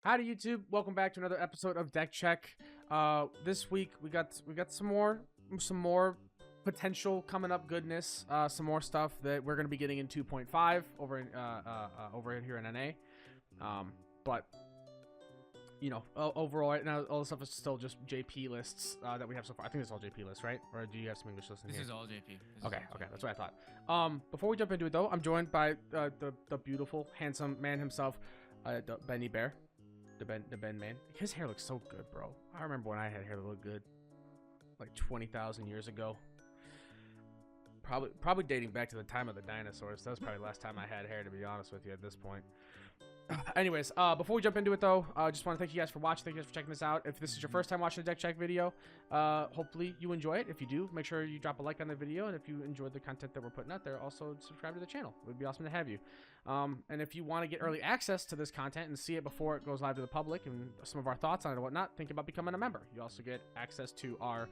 Howdy YouTube, welcome back to another episode of Deck Check. This week we got some more potential coming up goodness, some more stuff that we're gonna be getting in 2.5 over here in NA. But you know, overall right now all the stuff is still just JP lists that we have so far. I think it's all JP lists, right? Or do you have some English lists in here? This is all JP. Okay, that's what I thought. Before we jump into it though, I'm joined by the beautiful, handsome man himself, Benny Bear. The Ben man. His hair looks so good, bro. I remember when I had hair that looked good, like 20,000 years ago. Probably dating back to the time of the dinosaurs. That was probably the last time I had hair, to be honest with you, at this point. Anyways, before we jump into it though, I just want to thank you guys for watching. Thank you guys for checking this out. If this is your first time watching a deck check video, hopefully you enjoy it. If you do, make sure you drop a like on the video, and if you enjoyed the content that we're putting out there, also subscribe to the channel. It would be awesome to have you. And if you want to get early access to this content and see it before it goes live to the public and some of our thoughts on it and whatnot, think about becoming a member. You also get access to our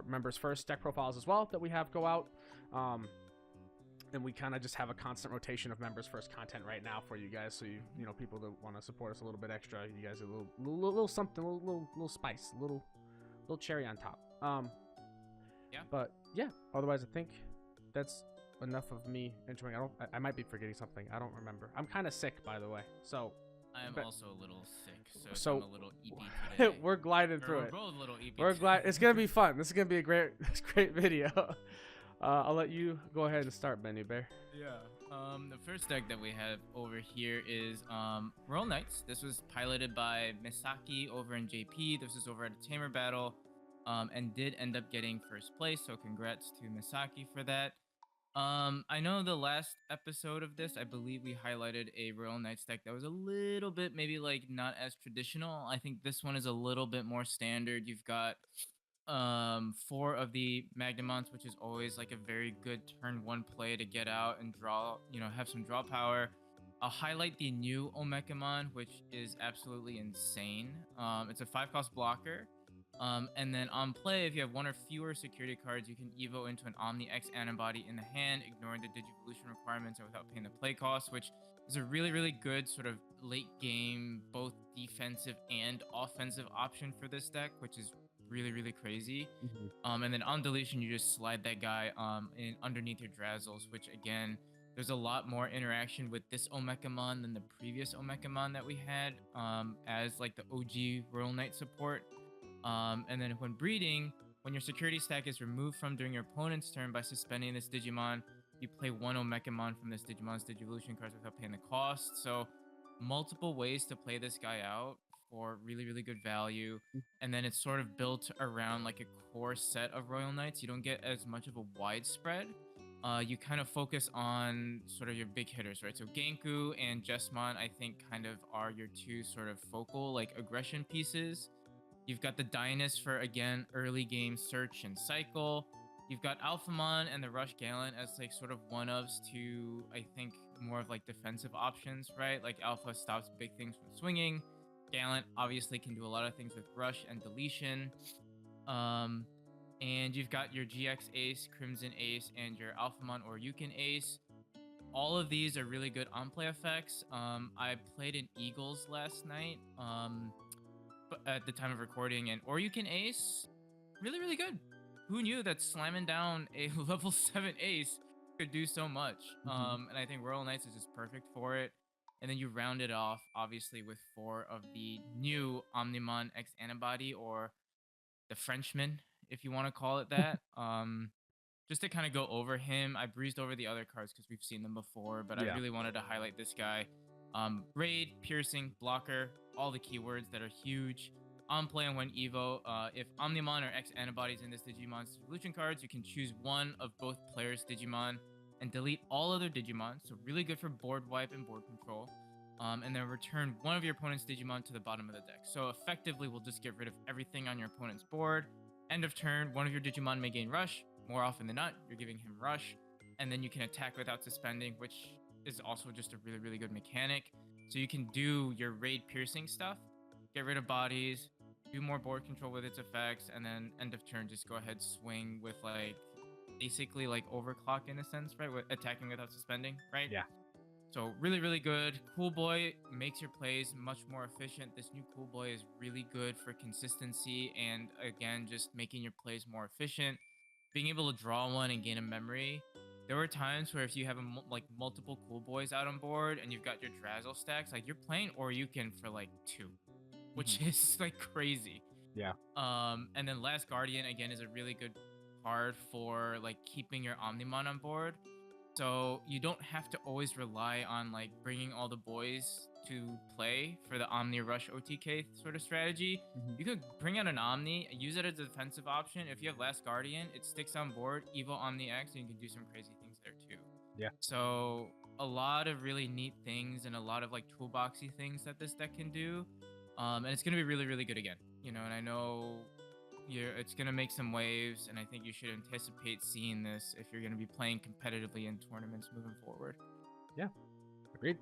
members first deck profiles as well that we have go out. And we kind of just have a constant rotation of members first content right now for you guys, so you know, people that want to support us a little bit extra, you guys are a little something, a little spice, a little cherry on top. Yeah. But yeah, otherwise I think that's enough of me introing. I might be forgetting something. I don't remember. I'm kind of sick, by the way, so I am also a little sick, so I'm a little EP today. we're gliding through it. We're both a little EP. We're glad it's gonna be fun. This is gonna be a great video. I'll let you go ahead and start, Benny Bear. Yeah. The first deck that we have over here is Royal Knights. This was piloted by Misaki over in JP. This was over at a Tamer battle, and did end up getting first place. So congrats to Misaki for that. I know the last episode of this, I believe we highlighted a Royal Knights deck that was a little bit maybe like not as traditional. I think this one is a little bit more standard. You've got 4 of the Magnamons, which is always like a very good turn 1 play to get out and draw, you know, have some draw power. I'll highlight the new Omegamon, which is absolutely insane. It's a 5-cost blocker. And then on play, if you have 1 or fewer security cards, you can evo into an Omni X antibody in the hand, ignoring the Digivolution requirements and without paying the play cost, which is a really good sort of late game, both defensive and offensive option for this deck, which is really crazy. And then on deletion, you just slide that guy in underneath your Drazzles, which again, there's a lot more interaction with this Omegamon than the previous Omegamon that we had as like the OG Royal Knight support. And then when breeding, when your security stack is removed from during your opponent's turn by suspending this Digimon, you play 1 Omegamon from this Digimon's Digivolution cards without paying the cost. So multiple ways to play this guy out for really good value. And then it's sort of built around like a core set of Royal Knights. You don't get as much of a widespread. You kind of focus on sort of your big hitters, right? So Genku and Jesmon, I think, kind of are your 2 sort of focal like aggression pieces. You've got the Dynas for, again, early game search and cycle. You've got Alphamon and the Rush Gallant as like sort of one-ofs to, I think, more of like defensive options, right? Like Alpha stops big things from swinging. Gallant obviously can do a lot of things with Rush and Deletion. And you've got your GX Ace, Crimson Ace, and your Alphamon or Yukon Ace. All of these are really good on-play effects. I played an Eagles last night at the time of recording, and Oryukin Ace, really good. Who knew that slamming down a level 7 Ace could do so much? And I think Royal Knights is just perfect for it. And then you round it off, obviously, with 4 of the new Omnimon X Antibody, or the Frenchman, if you want to call it that. Just to kind of go over him, I breezed over the other cards because we've seen them before, but I really wanted to highlight this guy. Raid, Piercing, Blocker, all the keywords that are huge. On play and when Evo, if Omnimon or X Antibodies in this Digimon's Digivolution cards, you can choose 1 of both players' Digimon and delete all other Digimon, so really good for board wipe and board control. And then return 1 of your opponent's Digimon to the bottom of the deck. So effectively, we'll just get rid of everything on your opponent's board. End of turn, 1 of your Digimon may gain Rush. More often than not, you're giving him Rush. And then you can attack without suspending, which is also just a really good mechanic. So you can do your raid piercing stuff, get rid of bodies, do more board control with its effects, and then end of turn, just go ahead, swing with like basically like overclock in a sense, right? With attacking without suspending, right? Yeah. So really, really good. Cool Boy makes your plays much more efficient. This new Cool Boy is really good for consistency and again, just making your plays more efficient. Being able to draw one and gain a memory. There were times where if you have like multiple Cool Boys out on board and you've got your Drazzle stacks, like you're playing Oryukin for like 2, which is like crazy. Yeah. And then Last Guardian again is a really good card for like keeping your Omnimon on board. So you don't have to always rely on like bringing all the boys to play for the Omni Rush OTK sort of strategy. You could bring out an Omni, use it as a defensive option. If you have Last Guardian, it sticks on board, Evo Omni X, and you can do some crazy things there too. Yeah. So a lot of really neat things and a lot of like toolboxy things that this deck can do. And it's going to be really, really good again. You know, and I know it's going to make some waves, and I think you should anticipate seeing this if you're going to be playing competitively in tournaments moving forward. Yeah, agreed.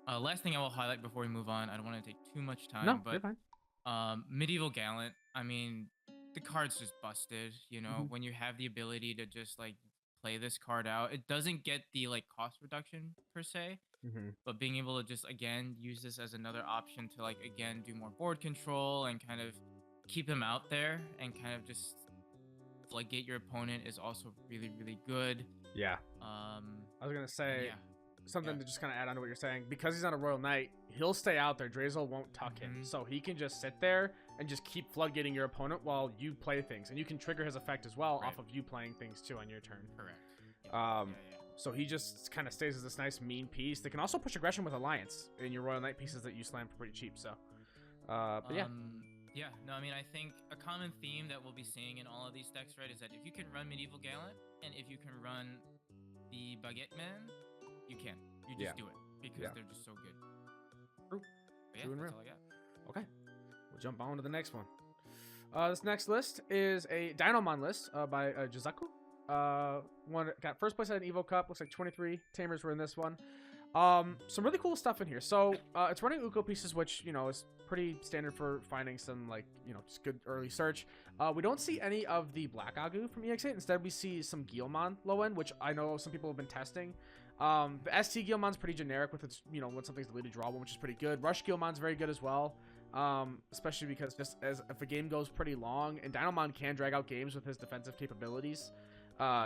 Last thing I will highlight before we move on, I don't want to take too much time, No, but you're fine. Medieval Gallant, I mean, the card's just busted, you know, when you have the ability to just like play this card out. It doesn't get the like cost reduction per se, but being able to just again use this as another option to like again do more board control and kind of keep him out there and kind of just floodgate your opponent is also really, really good. Yeah. I was gonna say something to just kind of add on to what you're saying. Because he's on a Royal Knight, he'll stay out there. Drazel won't tuck him, so he can just sit there and just keep floodgating your opponent while you play things, and you can trigger his effect as well off of you playing things too on your turn. Correct. So he just kind of stays as this nice mean piece that can also push aggression with Alliance in your Royal Knight pieces that you slam for pretty cheap. So, but yeah. Yeah, no, I mean, I think a common theme that we'll be seeing in all of these decks, right, is that if you can run Medieval Gallant and if you can run the Baguette Man, you can. You just do it because they're just so good. True. But True and that's real. all I got. Okay, we'll jump on to the next one. This next list is a Tyrannomon list by Jizaku. One got first place at an Evo Cup. Looks like 23 Tamers were in this one. Some really cool stuff in here. So it's running Uko pieces, which you know is pretty standard for finding some like just good early search. We don't see any of the Black Agu from EX8. Instead, we see some Guilmon low end, which I know some people have been testing. The ST Guilmon's pretty generic with its when something's deleted, draw one, which is pretty good. Rush Guilmon's very good as well. Especially because just as if a game goes pretty long, and Tyrannomon can drag out games with his defensive capabilities,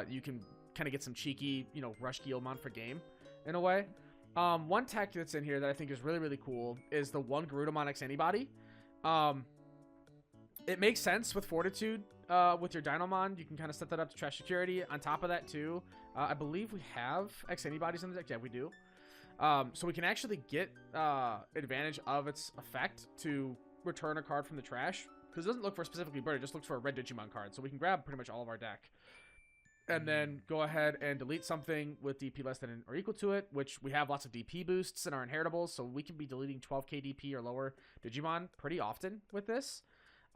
you can kind of get some cheeky Rush Guilmon for game in a way. One tech that's in here that I think is really, really cool is the one Garudamon X Antibody. It makes sense with Fortitude with your Dynomon. You can kind of set that up to trash security. On top of that, too, I believe we have X Antibodies in the deck. Yeah, we do. So we can actually get advantage of its effect to return a card from the trash. Because it doesn't look for specifically bird, it just looks for a red Digimon card. So we can grab pretty much all of our deck. And then go ahead and delete something with DP less than or equal to it, which we have lots of DP boosts in our inheritables, so we can be deleting 12k DP or lower Digimon pretty often with this.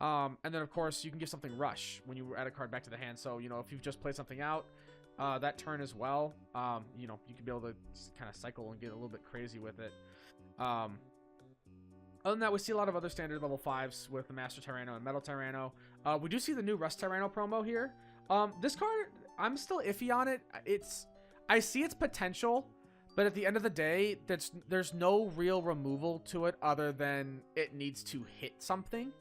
And then, of course, you can give something Rush when you add a card back to the hand. So, if you've just played something out that turn as well, you can be able to kind of cycle and get a little bit crazy with it. Other than that, we see a lot of other standard level 5s with the Master Tyranno and Metal Tyranno. We do see the new Rust Tyranno promo here. This card, I'm still iffy on it. I see its potential, but at the end of the day, there's no real removal to it other than it needs to hit something.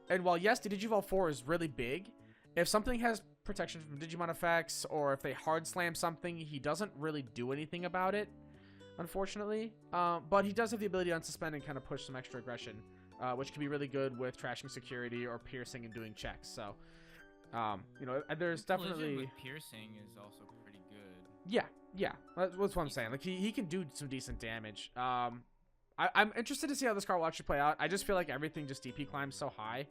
And while yes, the Digivolve 4 is really big, if something has protection from Digimon effects or if they hard slam something, he doesn't really do anything about it, unfortunately. But he does have the ability to unsuspend and kind of push some extra aggression, which can be really good with trashing security or piercing and doing checks. So. There's definitely with piercing is also pretty good. Yeah, that's what I'm saying. Like he can do some decent damage. I'm interested to see how this card will actually play out. I just feel like everything just DP climbs so high,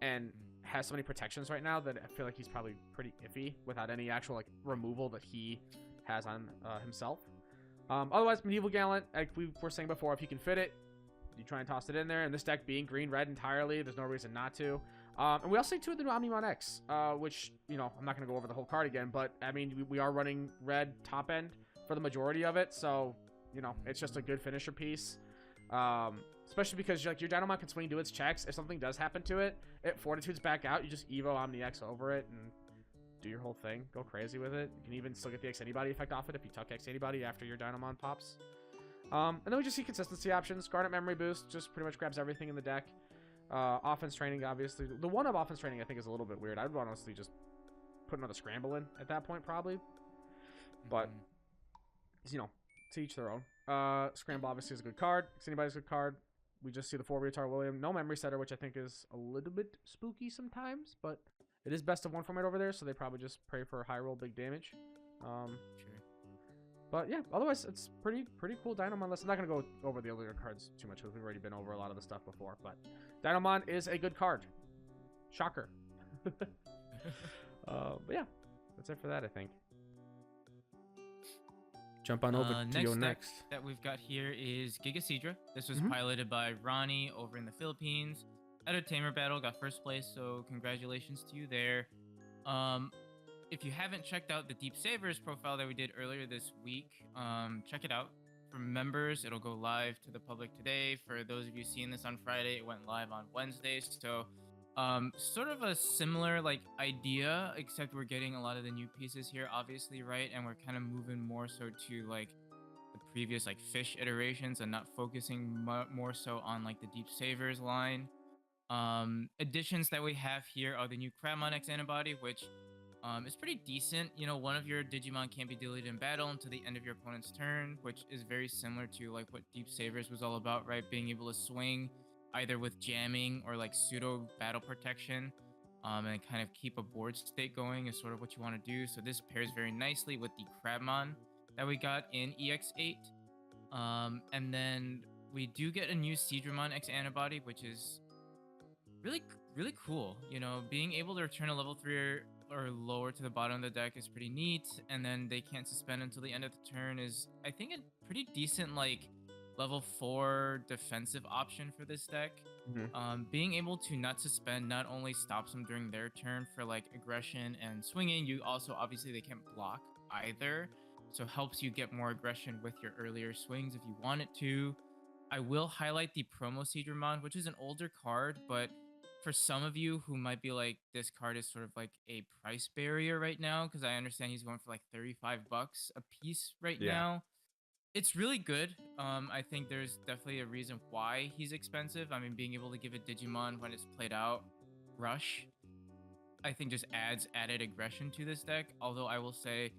and has so many protections right now that I feel like he's probably pretty iffy without any actual like removal that he has on himself. Otherwise, Medieval Gallant, like we were saying before, if you can fit it, you try and toss it in there. And this deck being green-red entirely, there's no reason not to. And we also see two of the new Omnimon X, which, I'm not going to go over the whole card again, but, I mean, we are running red top end for the majority of it, so, it's just a good finisher piece. Especially because, like, your Dynomon can swing to its checks. If something does happen to it, it Fortitude's back out, you just Evo Omni X over it, and do your whole thing. Go crazy with it. You can even still get the X Anybody effect off it if you tuck X Anybody after your Dynamon pops. And then we just see consistency options. Garnet Memory Boost just pretty much grabs everything in the deck. Offense Training, obviously. The one of Offense Training I think is a little bit weird. I would honestly just put another Scramble in at that point, probably. But, you know, to each their own. Scramble obviously is a good card. X Anybody's a good card. We just see the 4 Retard William. No Memory Setter, which I think is a little bit spooky sometimes, but it is best of 1 format over there, so they probably just pray for high roll, big damage. Sure. But yeah, otherwise it's pretty cool Dynamon list. I'm not gonna go over the other cards too much because we've already been over a lot of the stuff before. But Dynamon is a good card. Shocker. But yeah, that's it for that, I think. Jump on over to your next. That we've got here is Gigaseadra. This was piloted by Ronnie over in the Philippines. At a Tamer battle, got first place, so congratulations to you there. If you haven't checked out the Deep Savers profile that we did earlier this week, check it out. For members, it'll go live to the public today. For those of you seeing this on Friday, it went live on Wednesday. So sort of a similar like idea, except we're getting a lot of the new pieces here, obviously, right? And we're kind of moving more so to like the previous like fish iterations and not focusing more so on like the Deep Savers line. Additions that we have here are the new Crabmon X Antibody, which is pretty decent. You know, one of your Digimon can't be deleted in battle until the end of your opponent's turn, which is very similar to like what Deep Savers was all about, right? Being able to swing either with jamming or like pseudo battle protection, and kind of keep a board state going is sort of what you want to do. So this pairs very nicely with the Crabmon that we got in EX8. And then we do get a new Seadramon X Antibody, which is really cool. You know, being able to return a level 3 or lower to the bottom of the deck is pretty neat, and then they can't suspend until the end of the turn is, I think, a pretty decent like level 4 defensive option for this deck. Being able to not suspend not only stops them during their turn for like aggression and swinging, you also obviously they can't block either, so helps you get more aggression with your earlier swings if you want it to. I will highlight the Promo Seadramon, which is an older card, but for some of you who might be like, this card is sort of like a price barrier right now, because I understand he's going for like $35 a piece right now. It's really good. I think there's definitely a reason why he's expensive. I mean, being able to give a Digimon when it's played out rush, I think just adds added aggression to this deck. Although I will say,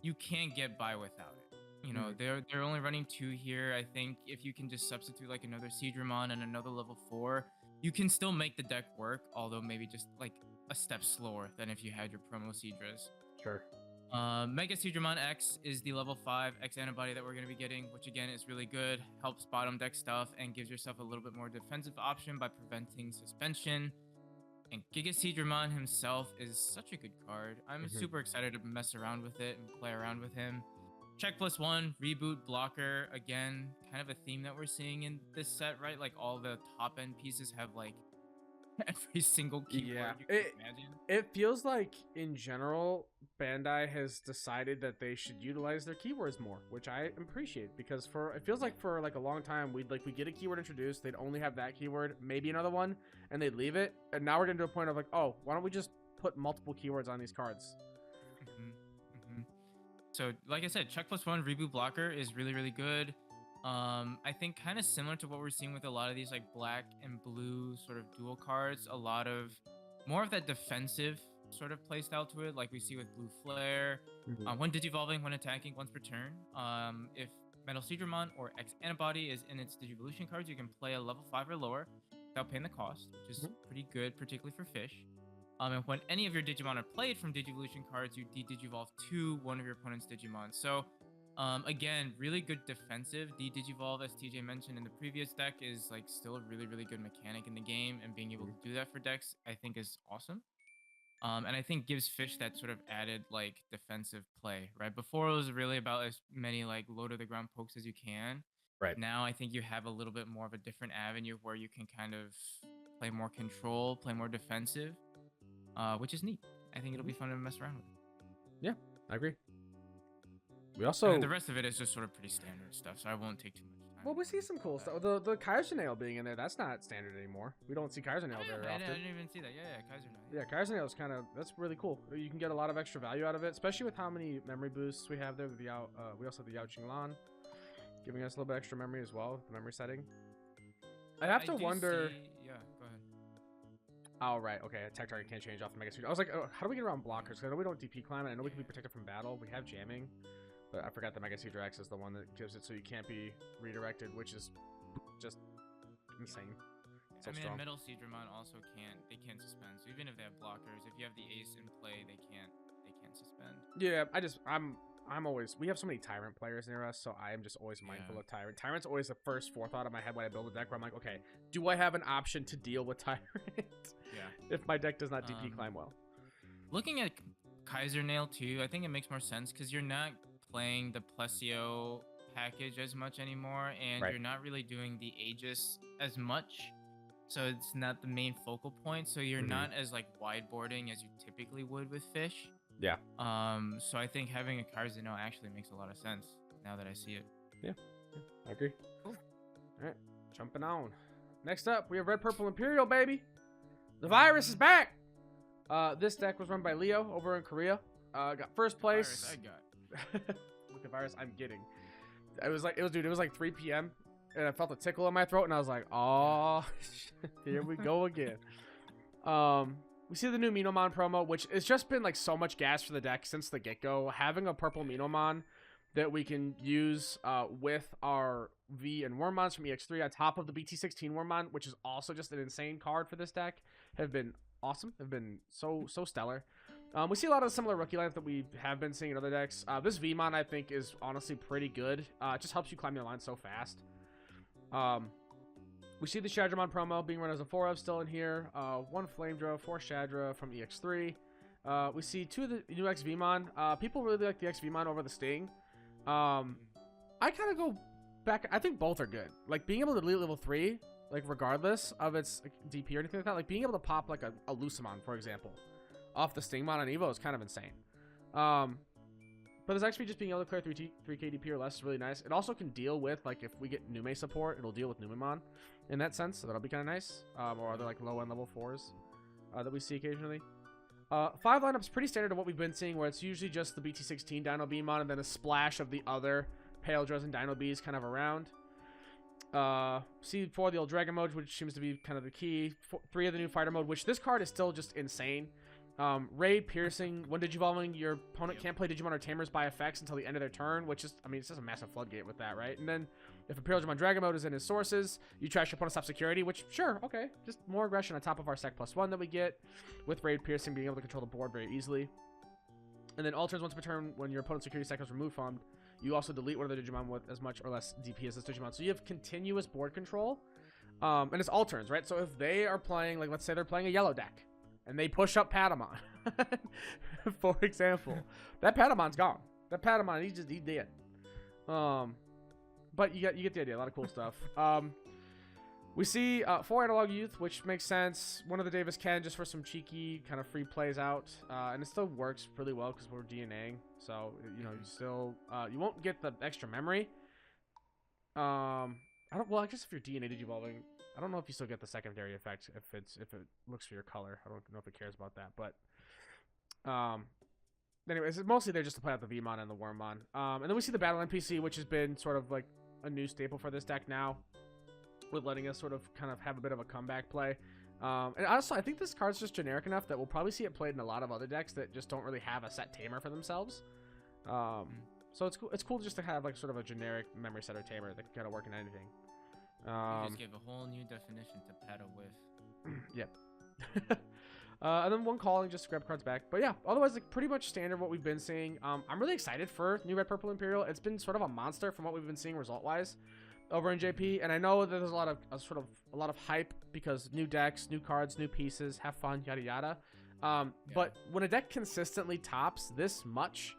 you can't get by without it. You know, they're only running 2 here. I think if you can just substitute like another Seadramon and another level 4, you can still make the deck work, although maybe just like a step slower than if you had your Promo Seadras. Sure. Mega Seadramon X is the level 5 X Antibody that we're going to be getting, which again is really good, helps bottom deck stuff, and gives yourself a little bit more defensive option by preventing suspension. And Gigaseadramon himself is such a good card. I'm super excited to mess around with it and play around with him. Check +1, reboot, blocker. Again, kind of a theme that we're seeing in this set, right? Like all the top end pieces have like every single keyword you can imagine. It feels like in general, Bandai has decided that they should utilize their keywords more, which I appreciate, because it feels like for like a long time we get a keyword introduced, they'd only have that keyword, maybe another one, and they'd leave it. And now we're getting to a point of like, oh, why don't we just put multiple keywords on these cards? So, like I said, check +1 reboot blocker is really good. I think kind of similar to what we're seeing with a lot of these like black and blue sort of dual cards, a lot of more of that defensive sort of playstyle to it, like we see with Blue Flare. When digivolving, when attacking, once per turn. If Metal Seadramon or X Antibody is in its Digivolution cards, you can play a level 5 or lower without paying the cost, which is pretty good, particularly for fish. And when any of your Digimon are played from Digivolution cards, you de-digivolve to one of your opponent's Digimon. So, again, really good defensive. De-digivolve, as TJ mentioned in the previous deck, is like still a really good mechanic in the game, and being able to do that for decks, I think, is awesome. And I think gives fish that sort of added like defensive play, right? Before it was really about as many like low to the ground pokes as you can. Right. Now I think you have a little bit more of a different avenue where you can kind of play more control, play more defensive. Which is neat. I think it'll be fun to mess around with. Yeah, I agree. We also... And the rest of it is just sort of pretty standard stuff, so I won't take too much Well, we see some cool stuff. The Kaiser Nail being in there, that's not standard anymore. We don't see Kaiser Nail very I often. didn't even see that. Yeah, Kaiser Nail. Yeah, Kaiser Nail is kind of, that's really cool. You can get a lot of extra value out of it, especially with how many memory boosts we have there. With the we also have the Yao Qinglan, giving us a little bit extra memory as well, the memory setting. I have to wonder. Yeah, go ahead. Oh, right. Okay, attack target can't change off the Mega Suit. I was like, oh, how do we get around blockers? Because I know we don't DP climb it. I know we can be protected from battle. We have jamming. But I forgot the Mega Seedra X is the one that gives it so you can't be redirected, which is just insane. So I mean, strong. Metal Seadramon also they can't suspend. So even if they have blockers, if you have the ace in play, they can't suspend. Yeah, I'm always, we have so many Tyrant players near us, so I am just always mindful of Tyrant. Tyrant's always the first forethought in my head when I build a deck where I'm like, okay, do I have an option to deal with Tyrant? Yeah. If my deck does not DP climb well. Looking at Kaiser Nail too, I think it makes more sense because you're not playing the Plesio package as much anymore, and you're not really doing the Aegis as much. So it's not the main focal point. So you're not as like wideboarding as you typically would with Fish. Yeah. So I think having a Kaiser Nail actually makes a lot of sense now that I see it. Yeah, I agree. Cool. All right, jumping on. Next up, we have Red Purple Imperial, baby. The virus is back. This deck was run by Leo over in Korea. Got first place. Virus I got. Look, the virus I'm getting. It was like 3 p.m. and I felt a tickle in my throat, and I was like, oh, here we go again. We see the new Minomon promo, which has just been like so much gas for the deck since the get-go. Having a purple Minomon that we can use with our V and Wormmons from EX3 on top of the BT16 Wormmon, which is also just an insane card for this deck, have been awesome. Have been so stellar. We see a lot of similar rookie lineup that we have been seeing in other decks. This Vmon, I think, is honestly pretty good. It just helps you climb your line so fast. We see the Shadramon promo being run as a 4-of still in here. 1 Flamedra, 4 Shadra from EX3. We see 2 of the new XVmon. People really like the XVmon over the Sting. I kind of go back. I think both are good. Like, being able to delete level 3, like, regardless of its like, DP or anything like that. Like, being able to pop, like, a Lucemon, for example, off the Stingmon on Evo is kind of insane. But this XP just being able to clear 3k DP or less is really nice. It also can deal with, like, if we get Nume support, it'll deal with Numemon in that sense, so that'll be kind of nice. Or other, like, low-end level 4s that we see occasionally. 5 lineup's pretty standard of what we've been seeing, where it's usually just the BT16 Dino Beamon and then a splash of the other Pale Dros and Dino Bees kind of around. See 4 of the old Dragon mode, which seems to be kind of the key. 3 of the new Fighter mode, which this card is still just insane. Raid Piercing, when Digivolving, your opponent can't play Digimon or Tamers by effects until the end of their turn, which is, I mean, it's just a massive floodgate with that, right? And then if Imperialdramon Dragon mode is in his sources, you trash your opponent's top security, which, sure, okay, just more aggression on top of our Sec +1 that we get, with Raid Piercing being able to control the board very easily. And then all turns once per turn, when your opponent's security Sec is removed from, you also delete one of the Digimon with as much or less DP as this Digimon. So you have continuous board control, and it's all turns, right? So if they are playing, like, let's say they're playing a yellow deck, and they push up Patamon, for example, that Patamon's gone. That Patamon, he dead. But you get the idea. A lot of cool stuff. We see 4 Analog Youth, which makes sense. One of the Davis Ken just for some cheeky kind of free plays out, and it still works really well because we're DNAing. So you know, you still you won't get the extra memory. Well, I guess if you're DNA Digivolving, I don't know if you still get the secondary effect if it looks for your color. I don't know if it cares about that, but anyways, it's mostly there just to play out the Vmon and the Wormmon. And then we see the Battle NPC, which has been sort of like a new staple for this deck now, with letting us sort of kind of have a bit of a comeback play. And also, I think this card's just generic enough that we'll probably see it played in a lot of other decks that just don't really have a set tamer for themselves. So it's cool. It's cool just to have like sort of a generic memory setter tamer that can kind of work in anything. You just gave a whole new definition to paddle with. Yep. And then 1 calling just to grab cards back. But yeah, otherwise, like, pretty much standard what we've been seeing. I'm really excited for new Red Purple Imperial. It's been sort of a monster from what we've been seeing result-wise over in JP. And I know that there's a lot of hype because new decks, new cards, new pieces, have fun, yada yada. But when a deck consistently tops this much,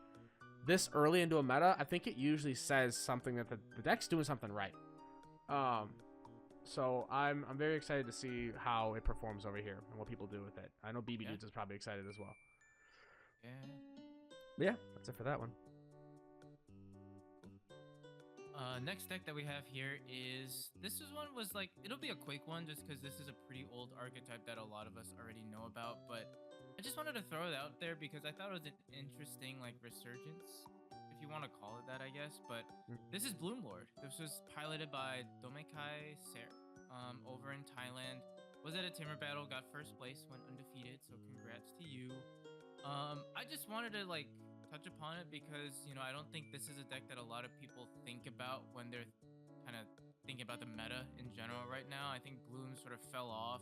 this early into a meta, I think it usually says something that the deck's doing something right. So I'm very excited to see how it performs over here and what people do with it. I know BB Dudes is probably excited as well. Yeah. But yeah, that's it for that one. Next deck that we have here is one was like it'll be a quick one just because this is a pretty old archetype that a lot of us already know about, but I just wanted to throw it out there because I thought it was an interesting like resurgence, if you want to call it that, I guess. But this is BloomLord. This was piloted by Domekai Ser, over in Thailand. Was at a Tamer battle, got first place, went undefeated, so congrats to you. I just wanted to like touch upon it because I don't think this is a deck that a lot of people think about when they're kind of thinking about the meta in general right now. I think Bloom sort of fell off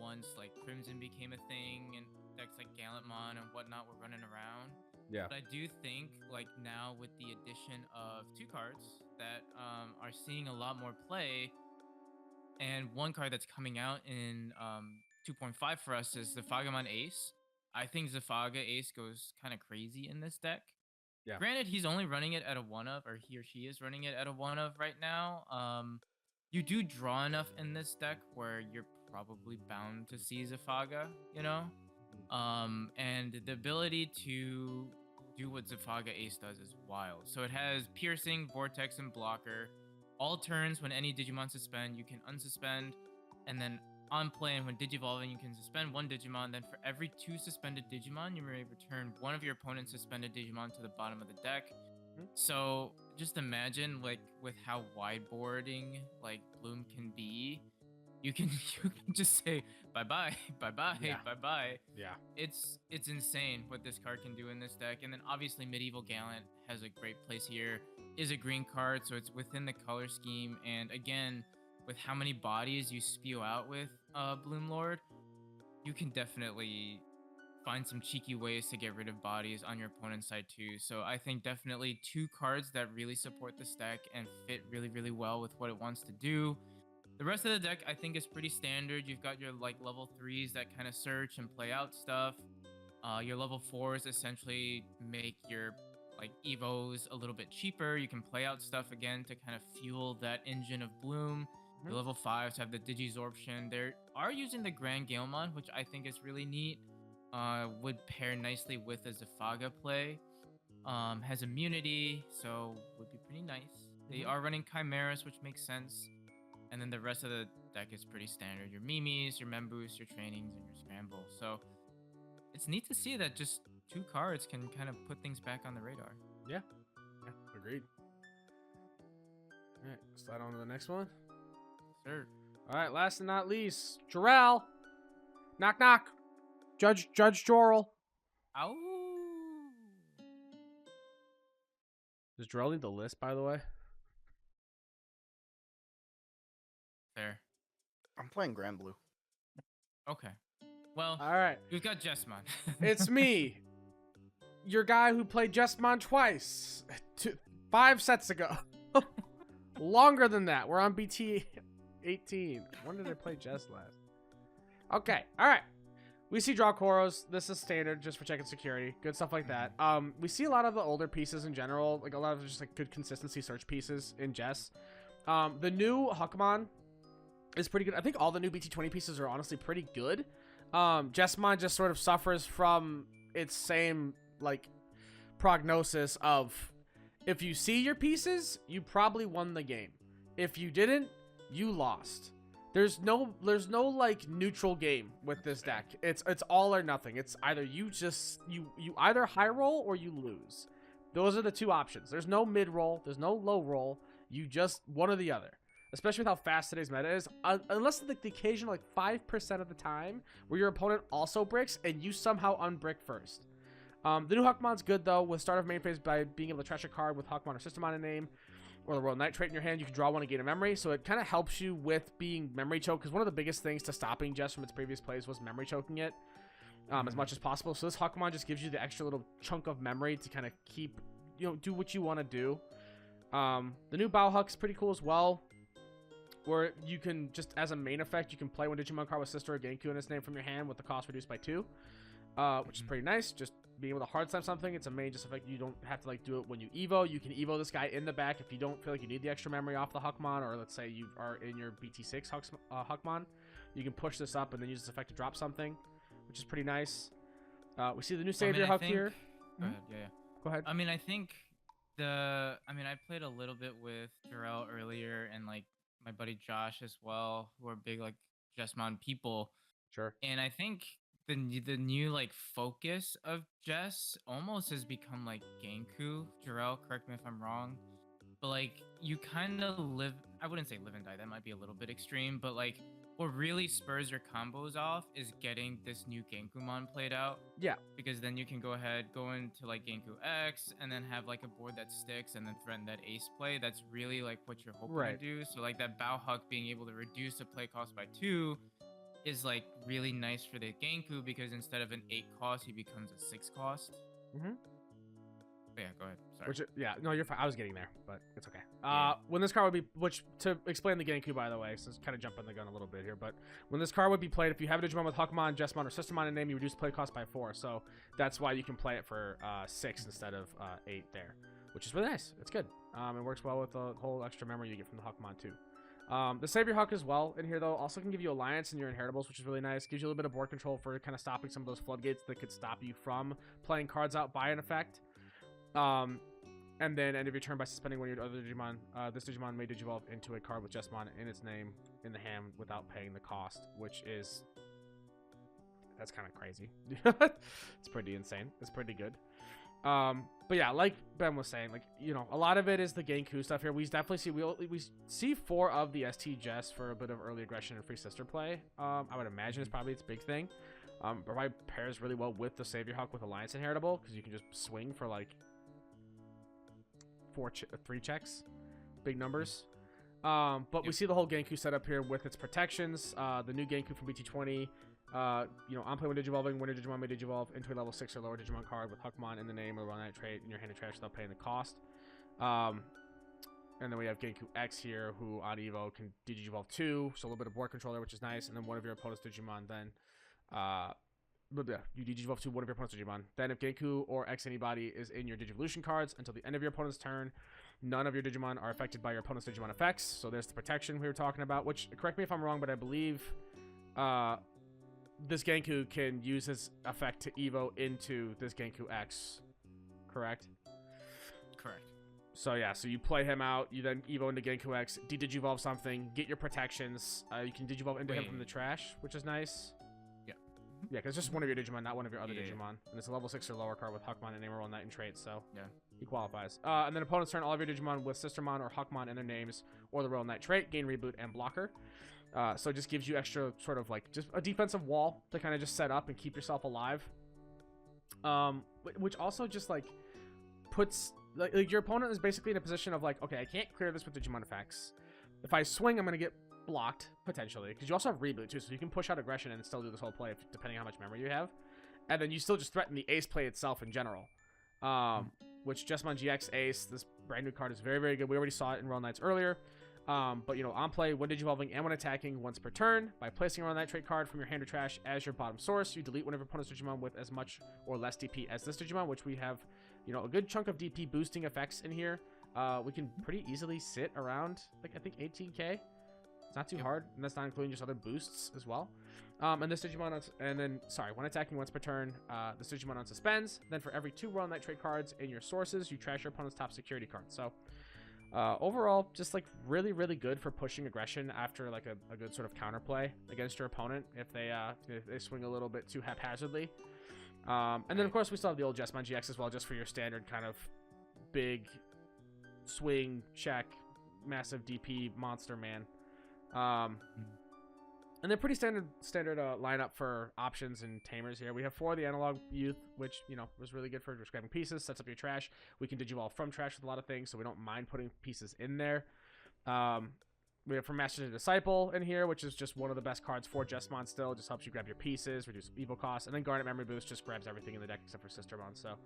once like Crimson became a thing and decks like Gallantmon and whatnot were running around. Yeah. But I do think like now with the addition of 2 cards that are seeing a lot more play, and one card that's coming out in 2.5 for us is the Zafagamon Ace. I think Zafaga Ace goes kind of crazy in this deck. Yeah. Granted, he's only running it at a 1-of, or he or she is running it at a 1-of right now. You do draw enough in this deck where you're probably bound to see Zafaga, and the ability to do what Zafaga Ace does is wild. So it has Piercing, Vortex, and Blocker. All turns, when any Digimon suspend, you can unsuspend, and then on play and when Digivolving, you can suspend 1 Digimon. Then for every 2 suspended Digimon, you may return 1 of your opponent's suspended Digimon to the bottom of the deck. So just imagine, like, with how wideboarding like Bloom can be, you can just say bye-bye, bye-bye, Yeah. bye-bye. Yeah. It's insane what this card can do in this deck. And then obviously Medieval Gallant has a great place here. Is a green card, so it's within the color scheme. And again, with how many bodies you spew out with BloomLord, you can definitely find some cheeky ways to get rid of bodies on your opponent's side too. So I think definitely 2 cards that really support this deck and fit really, really well with what it wants to do. The rest of the deck I think is pretty standard. You've got your like level 3s that kind of search and play out stuff. Your level 4s essentially make your like evos a little bit cheaper. You can play out stuff again to kind of fuel that engine of Bloom. Your level 5s have the Digisorption. They are using the Grand Galemon, which I think is really neat. Would pair nicely with a Zafaga play. Has immunity, so would be pretty nice. They are running Chimeras, which makes sense. And then the rest of the deck is pretty standard. Your Mimis, your Memboost, your Trainings, and your Scramble. So it's neat to see that just 2 cards can kind of put things back on the radar. Yeah. Yeah. Agreed. All right. Slide on to the next one. Sir. All right. Last and not least, Jarrell. Knock knock. Judge Jorrell. Ow. Does Jarrell need the list, by the way? Fair. I'm playing Grand Blue. Okay. Well, All right. we've got Jesmon. It's me, your guy who played Jesmon twice, 5 sets ago. Longer than that. We're on BT 18. When did I play Jess last? Okay. All right. We see draw Koros. This is standard just for checking security. Good stuff like that. We see a lot of the older pieces in general, like a lot of just like good consistency search pieces in Jess. The new Huckmon is pretty good. I think all the new BT20 pieces are honestly pretty good. Jesmon just sort of suffers from its same like prognosis of if you see your pieces, you probably won the game. If you didn't, you lost. There's no like neutral game with this deck. It's all or nothing. It's either you either high roll or you lose. Those are the 2 options. There's no mid roll, there's no low roll. You just one or the other. Especially with how fast today's meta is, unless the occasional like 5% of the time where your opponent also bricks and you somehow unbrick first. The new Huckmon's good though, with start of main phase by being able to trash a card with Huckmon or Systemon in name, or the Royal Knight trait in your hand. You can draw 1 and gain a memory, so it kind of helps you with being memory choke, because one of the biggest things to stopping Jess from its previous plays was memory choking it as much as possible. So this Huckmon just gives you the extra little chunk of memory to kind of keep, do what you want to do. The new Bauhuck's pretty cool as well, where you can just, as a main effect, you can play 1 Digimon card with Sister or Genku in its name from your hand with the cost reduced by 2, which is pretty nice. Just being able to hard slam something, it's a main just effect. You don't have to like do it when you evo. You can evo this guy in the back if you don't feel like you need the extra memory off the Huckmon, or let's say you are in your BT6 Huckmon. You can push this up and then use this effect to drop something, which is pretty nice. We see the new Savior Huck here. Go ahead. Yeah. Go ahead. I mean, I think I mean, I played a little bit with Jarrell earlier, and like my buddy Josh as well, who are big like Jesmon people. Sure. And I think the new like focus of Jess almost has become like Genku. Jarrell, correct me if I'm wrong, but like you kind of live. I wouldn't say live and die. That might be a little bit extreme, but like what really spurs your combos off is getting this new Genkumon played out. Yeah. Because then you can go into like Genku X, and then have like a board that sticks, and then threaten that ace play. That's really like what you're hoping Right. to do. So like that Bauhuck being able to reduce the play cost by 2 is like really nice for the Genku, because instead of an 8 cost, he becomes a 6 cost. Mm-hmm. But yeah, go ahead. Sorry. No, you're fine. I was getting there, but it's okay. When this card would be, which to explain the Genku, by the way, so it's kind of jumping the gun a little bit here, but when this card would be played, if you have a Digimon with Huckmon, Jesmon, or Sistermon in name, you reduce play cost by 4. So that's why you can play it for 6 instead of 8 there, which is really nice. It's good. It works well with the whole extra memory you get from the Huckmon too. The Savior Huck as well in here though also can give you Alliance in your inheritables, which is really nice. Gives you a little bit of board control for kind of stopping some of those floodgates that could stop you from playing cards out by an effect. And then end of your turn by suspending one of your other Digimon. This Digimon may Digivolve into a card with Jesmon in its name in the hand without paying the cost, which is... that's kind of crazy. It's pretty insane. It's pretty good. But yeah, like Ben was saying, like, you know, a lot of it is the Genku stuff here. We definitely see... we see 4 of the ST Jess for a bit of early aggression and free sister play. I would imagine it's probably its big thing. Probably pairs really well with the Savior Hawk with Alliance Inheritable, because you can just swing for like 3 checks, big numbers. But we see the whole Genku setup here with its protections. The new Genku from BT20. You know, on play when Digivolving, when your Digimon may Digivolve into a level 6 or lower Digimon card with Huckmon in the name or the Night trait in your hand of trash without paying the cost. And then we have Genku X here, who on Evo can Digivolve 2, so a little bit of board control there, which is nice. And then one of your opponent's Digimon then, you Digivolve to one of your opponent's Digimon. Then if Genku or X anybody is in your Digivolution cards until the end of your opponent's turn, none of your Digimon are affected by your opponent's Digimon effects. So there's the protection we were talking about, which, correct me if I'm wrong, but I believe this Genku can use his effect to Evo into this Genku X, correct? Correct. So yeah, so you play him out, you then Evo into Genku X, Digivolve something, get your protections. You can Digivolve into him from the trash, which is nice. Yeah, because it's just one of your Digimon, not one of your other Digimon. And it's a level 6 or lower card with Huckmon and name or Night and trait, so yeah, he qualifies. And then opponent's turn, all of your Digimon with Sistermon or Huckmon in their names or the Royal Night trait gain reboot and blocker. So it just gives you extra sort of like just a defensive wall to kind of just set up and keep yourself alive. Which also just like puts like your opponent is basically in a position of like, okay, I can't clear this with Digimon effects. If I swing, I'm gonna get blocked potentially, because you also have reboot too, so you can push out aggression and still do this whole play depending on how much memory you have, and then you still just threaten the ace play itself in general. Which Jesmon GX Ace, this brand new card, is very, very good. We already saw it in Royal Knights earlier. But you know, on play, when Digivolving and when attacking once per turn, by placing a Royal Knight trait card from your hand or trash as your bottom source, you delete one of your opponent's Digimon with as much or less DP as this Digimon, which we have, you know, a good chunk of DP boosting effects in here. We can pretty easily sit around, like, I think 18k. It's not too hard, and that's not including just other boosts as well. And this Digimon, when attacking once per turn, this Digimon unsuspends. Then for every 2 Royal Knight trait cards in your sources, you trash your opponent's top security card. So overall, just like really, really good for pushing aggression after like a good sort of counterplay against your opponent if they swing a little bit too haphazardly. And then of course we still have the old Jesmon GX as well, just for your standard kind of big swing check, massive DP monster man. And they're pretty standard lineup for options and tamers here. We have 4 of the analog youth, which, you know, was really good for just grabbing pieces, sets up your trash. We can Digivolve from trash with a lot of things, so we don't mind putting pieces in there. We have from Master to Disciple in here, which is just one of the best cards for Jesmon still. Just helps you grab your pieces, reduce Evo costs, and then Garnet Memory Boost just grabs everything in the deck except for Sistermon. So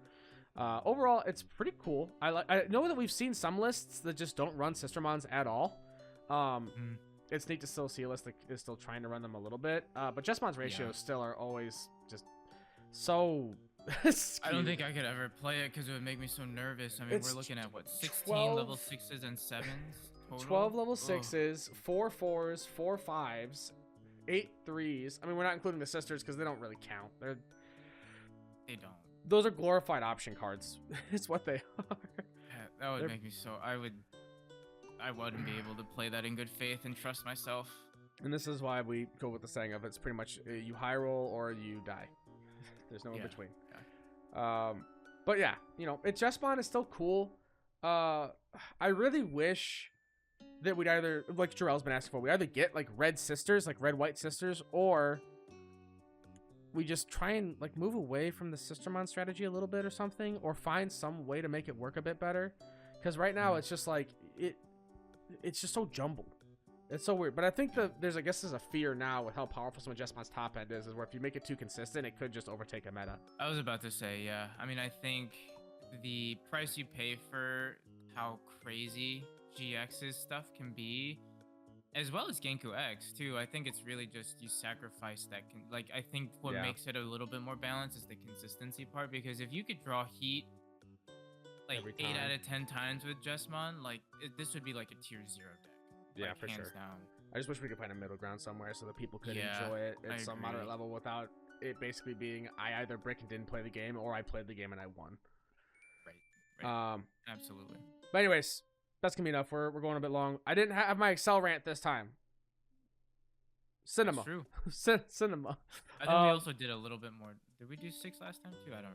overall, it's pretty cool. I know that we've seen some lists that just don't run Sistermons at all. It's neat to still see a list that is still trying to run them a little bit. But Jesmon's ratios still are always just so skewed. I don't think I could ever play it because it would make me so nervous. I mean, we're looking at, what, 16 level 6s and 7s total? 12 level 6s, 4 4s, 4 5s, 8 3s. I mean, we're not including the sisters because they don't really count. They don't. Those are glorified option cards. It's what they are. That would They're- make me so. I wouldn't be able to play that in good faith and trust myself. And this is why we go with the saying of it's pretty much you high roll or you die. There's no in Yeah, between. But yeah, you know, Jesmon is still cool. I really wish that we'd either, like Jarrell's been asking for, we either get like red sisters, like red white sisters, or we just try and like move away from the Sistermon strategy a little bit or something, or find some way to make it work a bit better. Because right now it's just like it's just so jumbled. It's so weird. But I think there's a fear now with how powerful some of Jesmon's top end is where if you make it too consistent, it could just overtake a meta. I was about to say, yeah. I mean, I think the price you pay for how crazy GX's stuff can be, as well as Genku X too. I think it's really just you sacrifice that. I think what Yeah. makes it a little bit more balanced is the consistency part. Because if you could draw heat like Every 8 time. out of 10 times with Jesmon, like this would be like a tier 0 deck. Yeah, like, for hands sure. down. I just wish we could find a middle ground somewhere so that people could Yeah, enjoy it I at some agree. moderate level without it basically being I either brick and didn't play the game or I played the game and I won. Right. Absolutely. But anyways, that's gonna be enough. We're going a bit long. I didn't have my Excel rant this time. Cinema. That's true. Cinema. I think we also did a little bit more. Did we do 6 last time too? I don't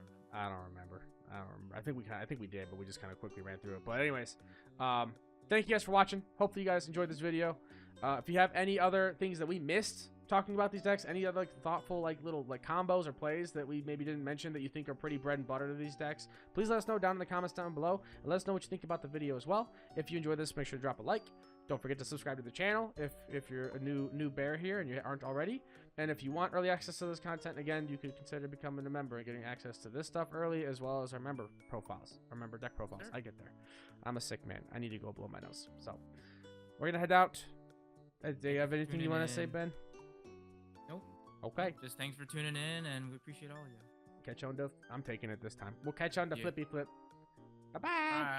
remember. I don't remember. I think we did, but we just kind of quickly ran through it. But anyways, thank you guys for watching. Hopefully you guys enjoyed this video. If you have any other things that we missed talking about these decks, any other like thoughtful like little like combos or plays that we maybe didn't mention that you think are pretty bread and butter to these decks, please let us know down in the comments down below, and let us know what you think about the video as well. If you enjoyed this, make sure to drop a like. Don't forget to subscribe to the channel if you're a new bear here and you aren't already. And if you want early access to this content, again, you could consider becoming a member and getting access to this stuff early, as well as our member profiles, our member deck profiles. Sure. I get there. I'm a sick man. I need to go blow my nose. So we're gonna head out. Do you have anything you want to say, in. Ben? Nope. Okay. Just thanks for tuning in, and we appreciate all of you. Catch you on the. I'm taking it this time. We'll catch you on the Yeah. flippy flip. Bye bye. Bye.